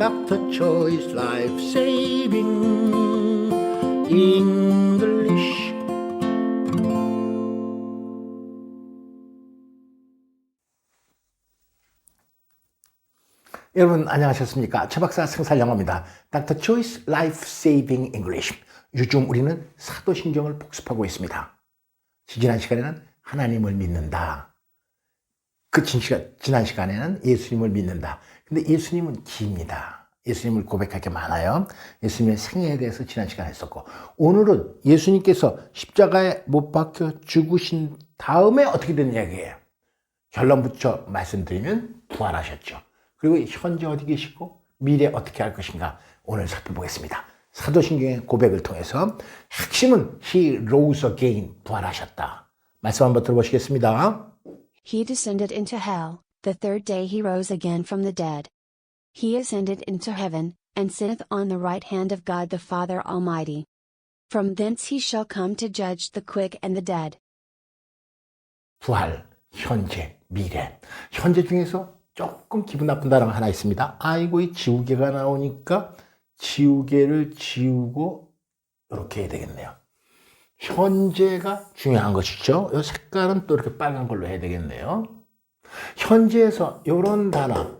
Dr. Choice Life Saving English. 여러분 안녕하셨습니까? 최 박사 생살영어입니다. Dr. Choice Life Saving English. 요즘 우리는 사도신경을 복습하고 있습니다. 지난 시간에는 하나님을 믿는다. 지난 시간에는 예수님을 믿는다. 근데 예수님은 깁니다. 예수님을 고백할 게 많아요. 예수님의 생애에 대해서 지난 시간에 했었고, 오늘은 예수님께서 십자가에 못 박혀 죽으신 다음에 어떻게 된 이야기예요? 결론 붙여 말씀드리면 부활하셨죠. 그리고 현재 어디 계시고 미래 어떻게 할 것인가 오늘 살펴보겠습니다. 사도신경의 고백을 통해서 핵심은 He rose again, 부활하셨다. 말씀 한번 들어보시겠습니다. He descended into hell, the third day he rose again from the dead. He ascended into heaven, and sitteth on the right hand of God the Father Almighty. From thence he shall come to judge the quick and the dead. 부활, 현재, 미래. 현재 중에서 조금 기분 나쁜 단어가 하나 있습니다. 아이고, 이 지우개가 나오니까 지우개를 지우고 이렇게 해야 되겠네요. 현재가 중요한 것이죠. 이 색깔은 또 이렇게 빨간 걸로 해야 되겠네요. 현재에서 이런 단어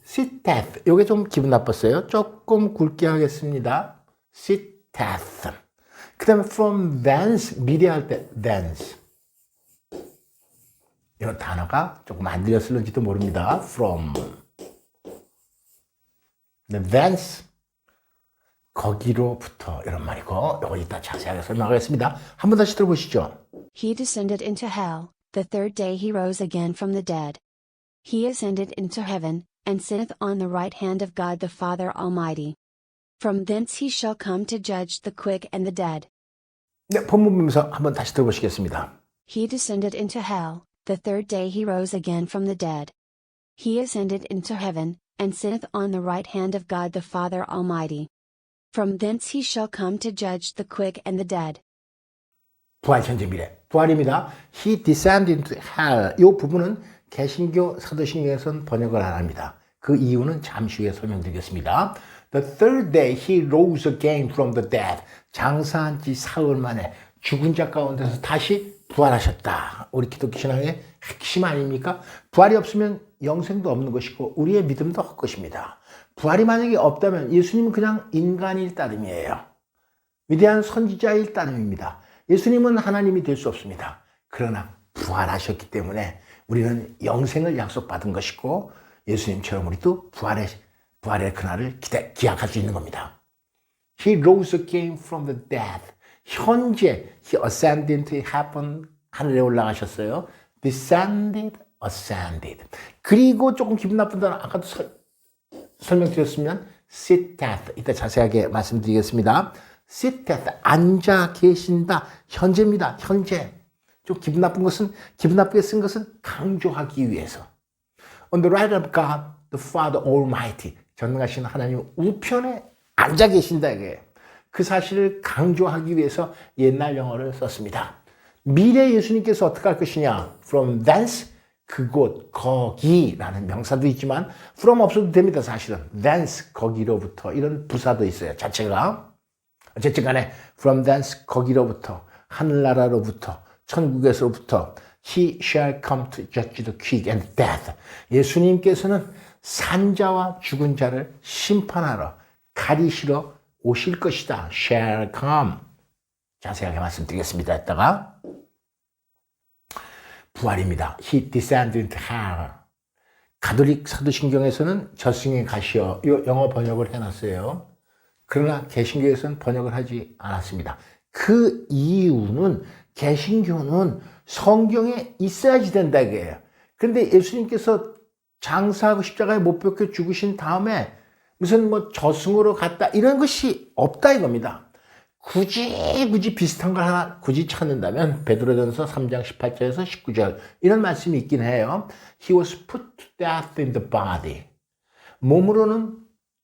sitteth, 이게 좀 기분 나빴어요. 조금 굵게 하겠습니다. sitteth. 그 다음에 from thence, 미래 할 때 thence. 이런 단어가 조금 안 들렸을는지도 모릅니다. from. thence, 거기로부터 이런 말이고, 이거 이따 자세하게 설명하겠습니다. 한번 다시 들어보시죠. He descended into hell, the third day he rose again from the dead. He ascended into heaven, and sitteth on the right hand of God the Father Almighty. From thence he shall come to judge the quick and the dead. 네, 본문 보면서 한번 다시 들어보시겠습니다. He descended into hell, the third day he rose again from the dead. He ascended into heaven, and sitteth on the right hand of God the Father Almighty. From thence he shall come to judge the quick and the dead. 부활, 현재, 미래. 부활입니다. He descended into hell. 이 부분은 개신교 사도신경에서는 번역을 안 합니다. 그 이유는 잠시 후에 설명드리겠습니다. The third day he rose again from the dead. 장사한 지 사흘 만에 죽은 자 가운데서 다시 부활하셨다. 우리 기독교 신앙의 핵심 아닙니까? 부활이 없으면 영생도 없는 것이고 우리의 믿음도 헛것입니다. 부활이 만약에 없다면 예수님은 그냥 인간일 따름이에요. 위대한 선지자일 따름입니다. 예수님은 하나님이 될 수 없습니다. 그러나 부활하셨기 때문에 우리는 영생을 약속받은 것이고 예수님처럼 우리도 부활의 그날을 기약할 수 있는 겁니다. He rose again from the dead. 현재 He ascended into heaven, 하늘에 올라가셨어요. Descended, ascended. 그리고 조금 기분 나쁜 단어 아까도 설명드렸으면 sitteth. 이따 자세하게 말씀드리겠습니다. sitteth, 앉아 계신다. 현재입니다. 현재. 좀 기분 나쁘게 쓴 것은 강조하기 위해서. On the right of God, the Father Almighty. 전능하신 하나님 우편에 앉아 계신다. 이게. 그 사실을 강조하기 위해서 옛날 영어를 썼습니다. 미래 예수님께서 어떻게 할 것이냐? From thence, 그곳, 거기라는 명사도 있지만 from 없어도 됩니다. 사실은. thence, 거기로부터. 이런 부사도 있어요. 자체가. 어쨌든 간에 from thence, 거기로부터. 하늘나라로부터. 천국에서부터. He shall come to judge the quick and dead. 예수님께서는 산자와 죽은 자를 심판하러 가리시러 오실 것이다. shall come. 자세하게 말씀드리겠습니다. 이따가. 부활입니다. He descended into hell. 가톨릭 사도신경에서는 저승에 가시어. 이 영어 번역을 해놨어요. 그러나 개신교에서는 번역을 하지 않았습니다. 그 이유는 개신교는 성경에 있어야지 된다 이거예요. 그런데 예수님께서 장사하고 십자가에 못 박혀 죽으신 다음에 무슨 저승으로 갔다 이런 것이 없다 이겁니다. 굳이 비슷한 걸 하나 굳이 찾는다면 베드로전서 3장 18절에서 19절 이런 말씀이 있긴 해요. He was put to death in the body. 몸으로는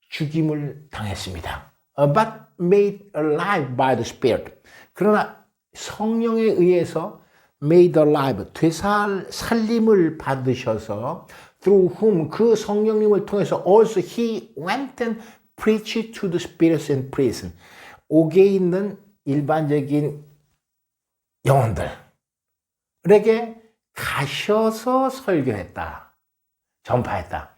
죽임을 당했습니다. But made alive by the Spirit. 그러나 성령에 의해서 made alive, 살림을 받으셔서 through whom 그 성령님을 통해서 also he went and preached to the spirits in prison. 옥에 있는 일반적인 영혼들에게 가셔서 설교했다. 전파했다.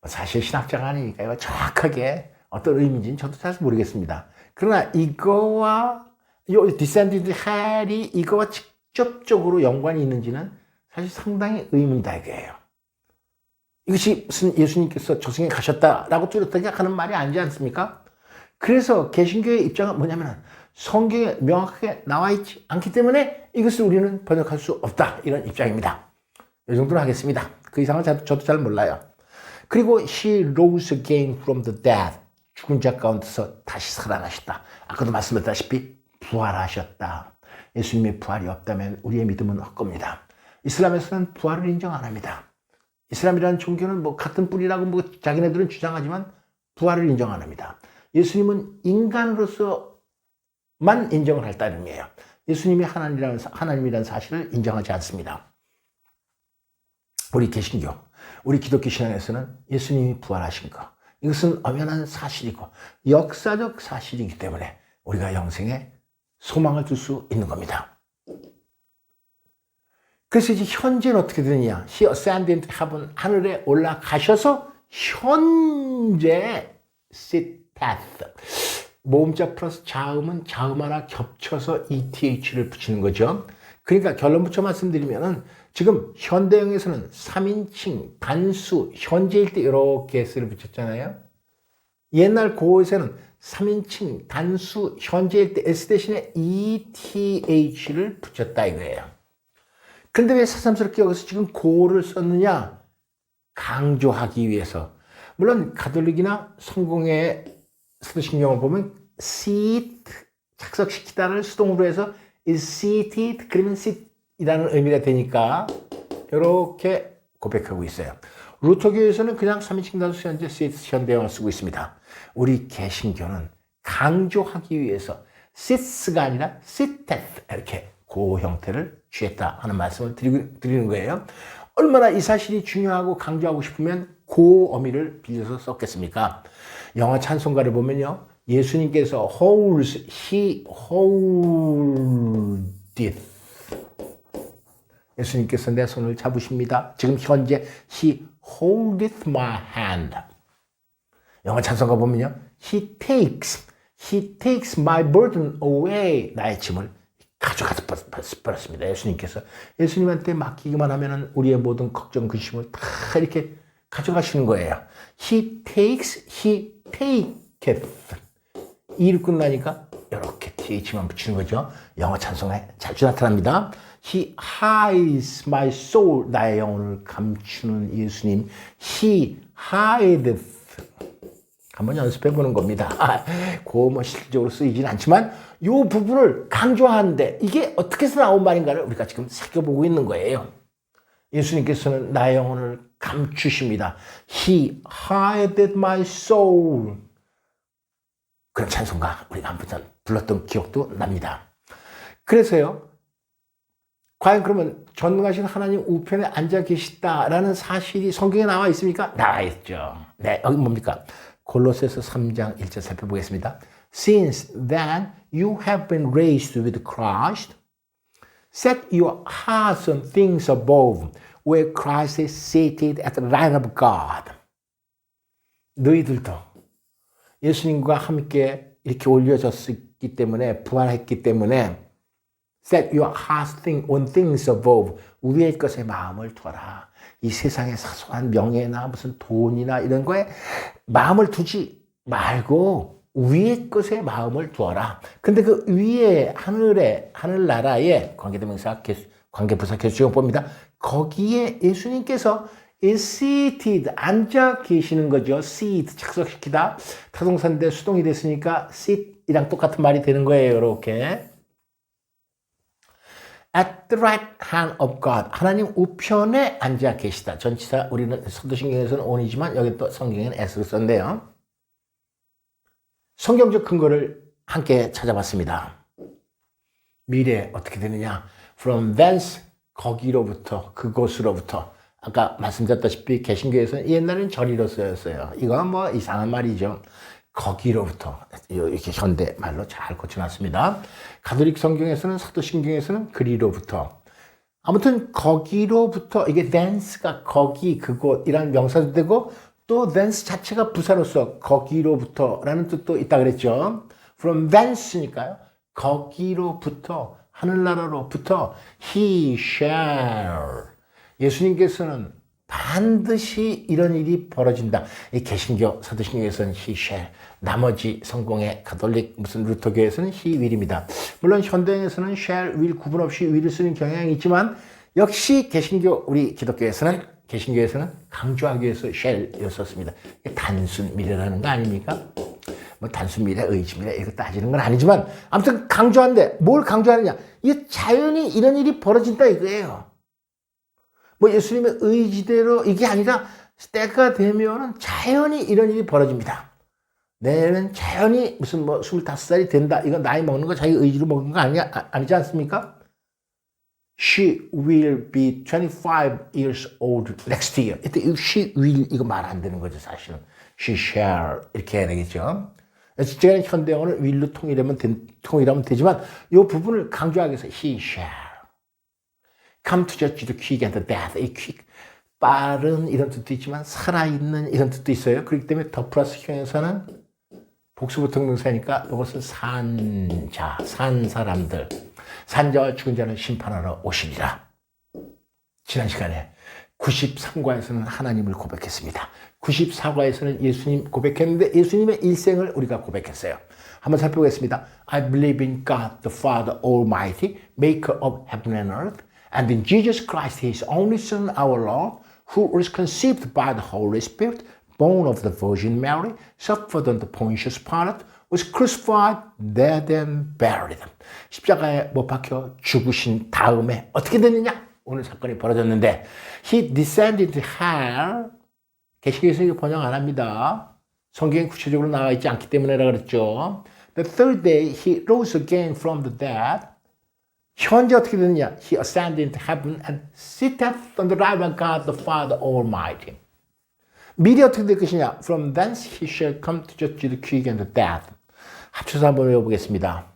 사실 신학자가 아니니까 이거 정확하게 어떤 의미인지는 저도 잘 모르겠습니다. 그러나 이거와 요 descended hell이 이거와 직접적으로 연관이 있는지는 사실 상당히 의문이다 이거예요. 이것이 무슨 예수님께서 저승에 가셨다라고 뚜렷하게 하는 말이 아니지 않습니까? 그래서 개신교의 입장은 뭐냐면 성경에 명확하게 나와 있지 않기 때문에 이것을 우리는 번역할 수 없다 이런 입장입니다. 이 정도로 하겠습니다. 그 이상은 저도 잘 몰라요. 그리고 he rose again from the dead. 죽은 자 가운데서 다시 살아나셨다. 아까도 말씀드렸다시피 부활하셨다. 예수님의 부활이 없다면 우리의 믿음은 헛겁니다. 이슬람에서는 부활을 인정 안 합니다. 이슬람이라는 종교는 뭐 같은 뿌리라고 뭐 자기네들은 주장하지만 부활을 인정 안 합니다. 예수님은 인간으로서만 인정을 할 따름이에요. 예수님이 하나님이라는 사실을 인정하지 않습니다. 우리 개신교, 우리 기독교 신앙에서는 예수님이 부활하신 것, 이것은 엄연한 사실이고 역사적 사실이기 때문에 우리가 영생에 소망을 둘 수 있는 겁니다. 그래서 이제 현재는 어떻게 되느냐? He ascended into heaven. 하늘에 올라가셔서 현재 sitteth. 모음자 플러스 자음은 자음 하나 겹쳐서 ETH를 붙이는 거죠. 그러니까 결론 붙여 말씀드리면은 지금 현대형에서는 3인칭, 단수, 현재일 때 이렇게 S를 붙였잖아요. 옛날 고어에서는 3인칭, 단수, 현재일 때 S 대신에 ETH를 붙였다 이거예요. 근데 왜 새삼스럽게 여기서 지금 고를 썼느냐? 강조하기 위해서. 물론 가톨릭이나 성공의 사도신경을 보면 seat, 착석시키다를 수동으로 해서 is seated, 그러면 sit이라는 의미가 되니까 이렇게 고백하고 있어요. 루터교에서는 그냥 3인칭 단수 현재 sit 현대형을 쓰고 있습니다. 우리 개신교는 강조하기 위해서 sits가 아니라 sitteth 이렇게 그 형태를 취했다 하는 말씀을 드리는 거예요. 얼마나 이 사실이 중요하고 강조하고 싶으면 그 어미를 빌려서 썼겠습니까? 영어 찬송가를 보면요. 예수님께서 holds, he holdeth. 예수님께서 내 손을 잡으십니다. 지금 현재 he holdeth my hand. 영어 찬송가 보면요. he takes my burden away. 나의 짐을 가져가서 버렸습니다. 예수님께서. 예수님한테 맡기기만 하면 우리의 모든 걱정, 근심을 다 이렇게 가져가시는 거예요. He taketh. 이를 끝나니까 이렇게 th만 붙이는 거죠. 영어 찬송에 자주 나타납니다. He hides my soul. 나의 영혼을 감추는 예수님. He hideth. 한번 연습해 보는 겁니다. 뭐 실질적으로 쓰이진 않지만 이 부분을 강조하는데 이게 어떻게 해서 나온 말인가를 우리가 지금 살펴보고 있는 거예요. 예수님께서는 나의 영혼을 감추십니다. He hideth my soul. 그런 찬송가 우리가 한번 불렀던 기억도 납니다. 그래서요. 과연 그러면 전능하신 하나님 우편에 앉아 계시다라는 사실이 성경에 나와 있습니까? 나와 있죠. 네, 여기 뭡니까? 골로새서 3장 1절 살펴보겠습니다. Since then you have been raised with Christ, set your hearts on things above, where Christ is seated at the right of God. 너희들도 예수님과 함께 이렇게 올려졌기 때문에 부활했기 때문에 set your hearts on things above, 위의 것에 마음을 두어라. 이 세상의 사소한 명예나 무슨 돈이나 이런 거에 마음을 두지 말고 위의 것에 마음을 두어라. 근데 그 위에 하늘나라에 관계대명사 관계부사 개수용법입니다. 거기에 예수님께서 is seated 앉아 계시는 거죠. seat 착석시키다. 타동사인데 수동이 됐으니까 sit이랑 똑같은 말이 되는 거예요. 이렇게. At the right hand of God. 하나님 우편에 앉아 계시다. 전치사 우리는 사도신경에서는 on이지만 여기 또 성경에는 s를 썼는데요. 성경적 근거를 함께 찾아봤습니다. 미래에 어떻게 되느냐. From thence 거기로부터 그곳으로부터 아까 말씀드렸다시피 개신교에서는 옛날에는 절이로 쓰였어요. 이건 뭐 이상한 말이죠. 거기로부터 이렇게 현대 말로 잘 고쳐놨습니다. 가톨릭 성경에서는 사도신경에서는 그리로부터. 아무튼 거기로부터 이게 thence가 거기 그곳이라는 명사도 되고 또 thence 자체가 부사로서 거기로부터라는 뜻도 있다 그랬죠. From thence니까요. 거기로부터 하늘나라로부터 he shall 예수님께서는 반드시 이런 일이 벌어진다. 이 개신교, 사도신경에서는 he shall, 나머지 성공의 가톨릭 무슨 루터교에서는 he will입니다. 물론 현대에서는 shall, will 구분 없이 will을 쓰는 경향이 있지만 역시 개신교, 우리 기독교에서는 개신교에서는 강조하기 위해서 shall을 썼습니다. 단순 미래라는 거 아닙니까? 뭐 단순 미래, 의지 미래 이거 따지는 건 아니지만 아무튼 강조한데 뭘 강조하느냐? 이 자연히 이런 일이 벌어진다 이거예요. 뭐 예수님의 의지대로 이게 아니라 때가 되면은 자연히 이런 일이 벌어집니다. 내는 자연히 무슨 뭐 25살이 된다. 이건 나이 먹는 거 자기 의지로 먹는 거 아니지 않습니까? She will be 25 years old next year. 이때 she will 이거 말 안 되는 거죠 사실은. She shall 이렇게 해야 되겠죠. 제가 현대어는 will로 통일하면 되지만 이 부분을 강조하기 위해서 he shall. Come to judge the quick and the dead. 이 quick, 빠른 이런 뜻도 있지만 살아있는 이런 뜻도 있어요. 그렇기 때문에 더 플러스형에서는 복수부통명사니까 이것은 산자, 산 사람들. 산자와 죽은 자는 심판하러 오시리라. 지난 시간에 93과에서는 하나님을 고백했습니다. 94과에서는 예수님 고백했는데 예수님의 일생을 우리가 고백했어요. 한번 살펴보겠습니다. I believe in God the Father Almighty, maker of heaven and earth. And in Jesus Christ, His only Son, our Lord, who was conceived by the Holy Spirit, born of the Virgin Mary, suffered under Pontius Pilate, was crucified, dead and buried. 십자가에 못 박혀 죽으신 다음에 어떻게 됐느냐? 오늘 사건이 벌어졌는데 He descended into hell. 개시교에서 이거 번역 안 합니다. 성경에 구체적으로 나와 있지 않기 때문에라 그랬죠. The third day, He rose again from the dead. 현재 어떻게 되느냐? He ascended into heaven and sitteth on the right of God the Father Almighty. 미래 어떻게 될 것이냐? From thence he shall come to judge the quick and the dead. 합쳐서 한번 외워보겠습니다.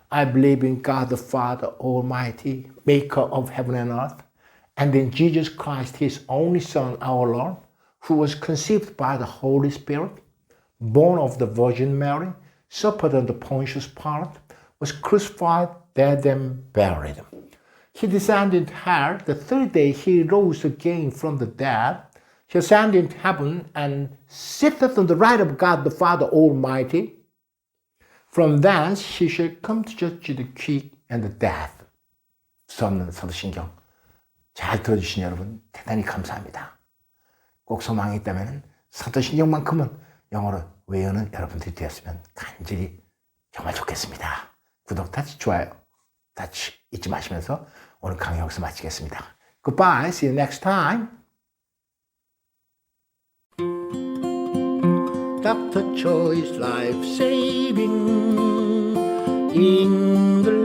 I believe in God the Father Almighty, maker of heaven and earth, and in Jesus Christ, His only Son, our Lord, who was conceived by the Holy Spirit, born of the Virgin Mary, suffered under Pontius Pilate, was crucified, dead and buried. He descended into hell. The third day he rose again from the dead. He ascended into heaven and sitteth on the right of God the Father Almighty. From thence he shall come to judge the quick and the dead. 수없는 사도신경 잘 들어주신 여러분 대단히 감사합니다. 꼭 소망이 있다면 사도신경만큼은 영어로 외우는 여러분들이 되었으면 간절히 정말 좋겠습니다. 구독, 타치, 좋아요, 타치 잊지 마시면서 오늘 강의 여기서 마치겠습니다. Goodbye. See you next time. Dr. Choi's Life Saving English